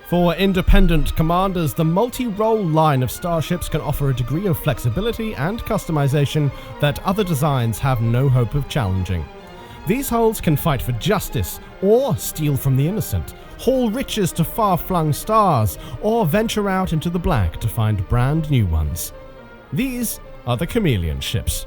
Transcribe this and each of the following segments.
For independent commanders, the multi-role line of starships can offer a degree of flexibility and customization that other designs have no hope of challenging. These hulls can fight for justice, or steal from the innocent, haul riches to far-flung stars, or venture out into the black to find brand new ones. These are the chameleon ships.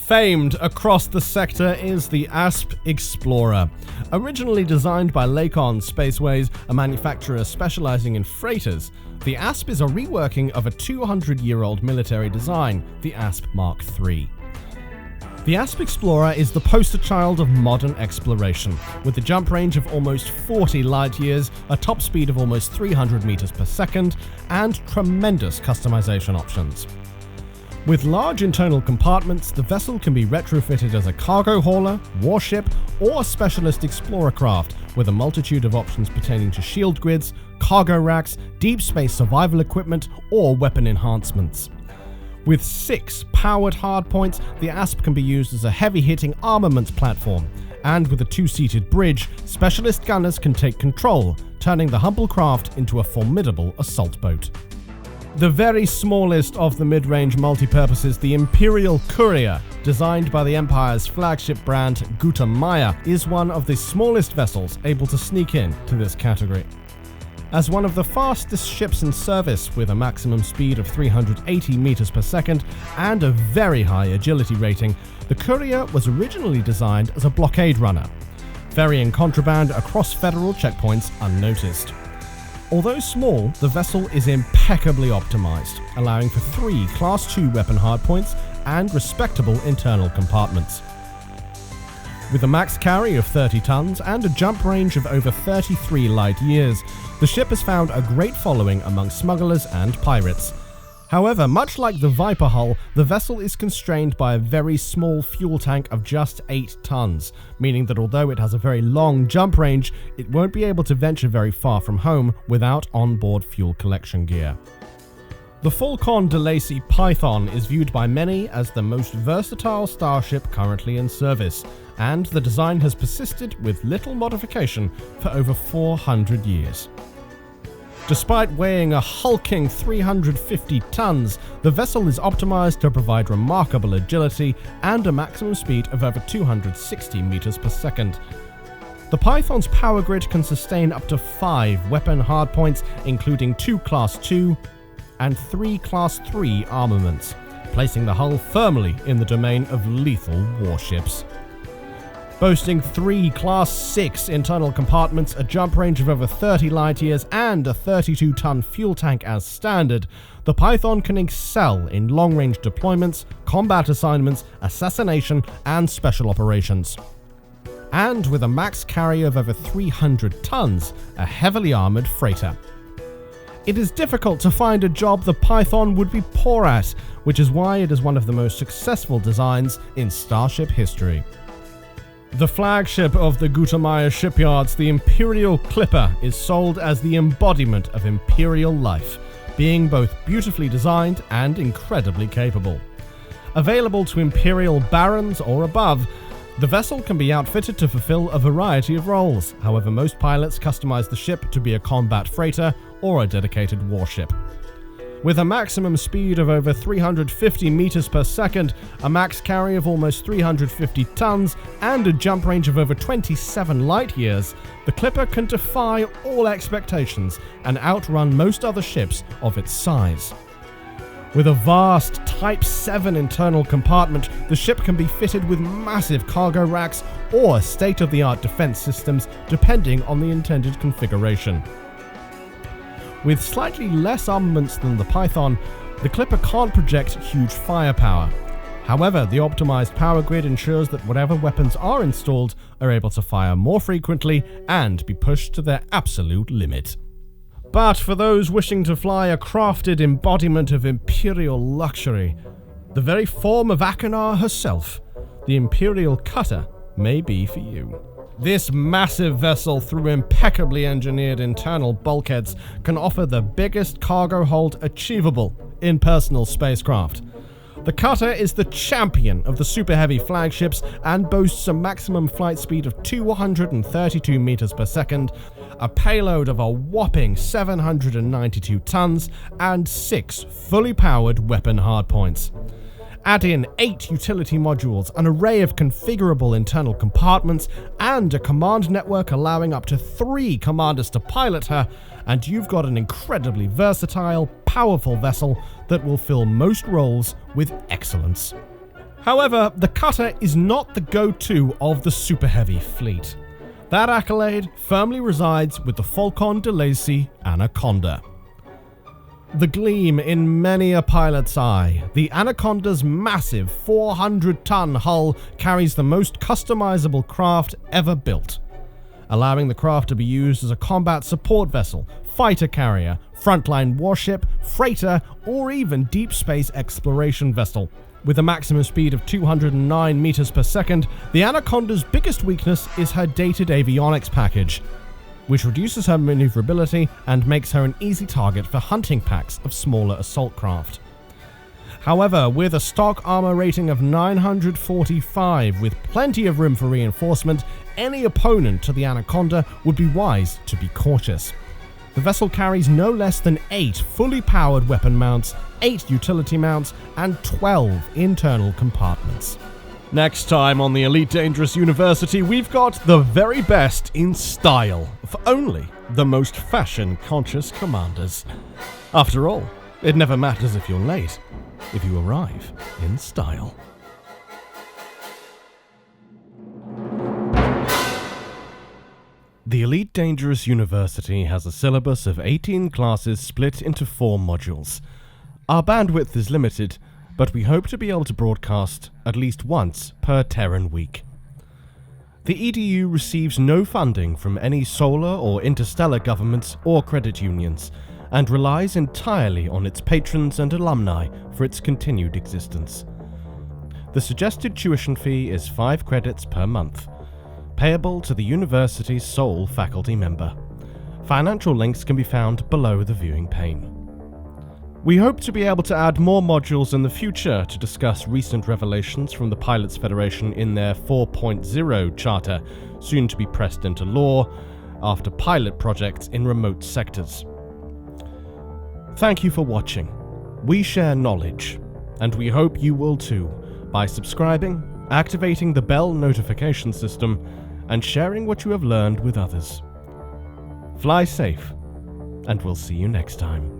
Famed across the sector is the Asp Explorer. Originally designed by Lakon Spaceways, a manufacturer specializing in freighters, the Asp is a reworking of a 200-year-old military design, the Asp Mark III. The Asp Explorer is the poster child of modern exploration, with a jump range of almost 40 light years, a top speed of almost 300 meters per second, and tremendous customization options. With large internal compartments, the vessel can be retrofitted as a cargo hauler, warship, or specialist explorer craft, with a multitude of options pertaining to shield grids, cargo racks, deep space survival equipment, or weapon enhancements. With 6 powered hardpoints, the Asp can be used as a heavy-hitting armaments platform, and with a 2-seated bridge, specialist gunners can take control, turning the humble craft into a formidable assault boat. The very smallest of the mid-range multi-purposes, the Imperial Courier, designed by the Empire's flagship brand Gutamaya, is one of the smallest vessels able to sneak in to this category. As one of the fastest ships in service, with a maximum speed of 380 meters per second and a very high agility rating, the Courier was originally designed as a blockade runner, ferrying contraband across federal checkpoints unnoticed. Although small, the vessel is impeccably optimized, allowing for 3 Class II weapon hardpoints and respectable internal compartments. With a max carry of 30 tons and a jump range of over 33 light years, the ship has found a great following among smugglers and pirates. However, much like the Viper hull, the vessel is constrained by a very small fuel tank of just 8 tons, meaning that although it has a very long jump range, it won't be able to venture very far from home without onboard fuel collection gear. The Falcon de Lacy Python is viewed by many as the most versatile starship currently in service, and the design has persisted with little modification for over 400 years. Despite weighing a hulking 350 tons, the vessel is optimized to provide remarkable agility and a maximum speed of over 260 meters per second. The Python's power grid can sustain up to 5 weapon hardpoints, including 2 Class II and 3 Class III armaments, placing the hull firmly in the domain of lethal warships. Boasting 3 Class 6 internal compartments, a jump range of over 30 light years, and a 32-ton fuel tank as standard, the Python can excel in long-range deployments, combat assignments, assassination, and special operations. And with a max carry of over 300 tons, a heavily armored freighter. It is difficult to find a job the Python would be poor at, which is why it is one of the most successful designs in Starship history. The flagship of the Gutamaya shipyards, the Imperial Clipper, is sold as the embodiment of Imperial life, being both beautifully designed and incredibly capable. Available to Imperial barons or above, the vessel can be outfitted to fulfill a variety of roles. However, most pilots customize the ship to be a combat freighter or a dedicated warship. With a maximum speed of over 350 meters per second, a max carry of almost 350 tons, and a jump range of over 27 light years, the Clipper can defy all expectations and outrun most other ships of its size. With a vast Type 7 internal compartment, the ship can be fitted with massive cargo racks or state-of-the-art defense systems, depending on the intended configuration. With slightly less armaments than the Python, the Clipper can't project huge firepower. However, the optimized power grid ensures that whatever weapons are installed are able to fire more frequently and be pushed to their absolute limit. But for those wishing to fly a crafted embodiment of imperial luxury, the very form of Achenar herself, the Imperial Cutter, may be for you. This massive vessel, through impeccably engineered internal bulkheads, can offer the biggest cargo hold achievable in personal spacecraft. The Cutter is the champion of the super heavy flagships and boasts a maximum flight speed of 232 meters per second, a payload of a whopping 792 tons, and 6 fully powered weapon hardpoints. Add in 8 utility modules, an array of configurable internal compartments, and a command network allowing up to 3 commanders to pilot her, and you've got an incredibly versatile, powerful vessel that will fill most roles with excellence. However, the Cutter is not the go-to of the super heavy fleet. That accolade firmly resides with the Falcon de Lacy Anaconda. The gleam in many a pilot's eye, the Anaconda's massive 400-ton hull carries the most customizable craft ever built, allowing the craft to be used as a combat support vessel, fighter carrier, frontline warship, freighter, or even deep space exploration vessel. With a maximum speed of 209 meters per second, the Anaconda's biggest weakness is her dated avionics package, which reduces her maneuverability and makes her an easy target for hunting packs of smaller assault craft. However, with a stock armor rating of 945 with plenty of room for reinforcement, any opponent to the Anaconda would be wise to be cautious. The vessel carries no less than 8 fully powered weapon mounts, 8 utility mounts, and 12 internal compartments. Next time on the Elite Dangerous University, we've got the very best in style for only the most fashion-conscious commanders. After all, it never matters if you're late, if you arrive in style. The Elite Dangerous University has a syllabus of 18 classes split into 4 modules. Our bandwidth is limited, but we hope to be able to broadcast at least once per Terran week. The EDU receives no funding from any solar or interstellar governments or credit unions, and relies entirely on its patrons and alumni for its continued existence. The suggested tuition fee is 5 credits per month, payable to the university's sole faculty member. Financial links can be found below the viewing pane. We hope to be able to add more modules in the future to discuss recent revelations from the Pilots Federation in their 4.0 charter, soon to be pressed into law, after pilot projects in remote sectors. Thank you for watching. We share knowledge, and we hope you will too, by subscribing, activating the bell notification system, and sharing what you have learned with others. Fly safe, and we'll see you next time.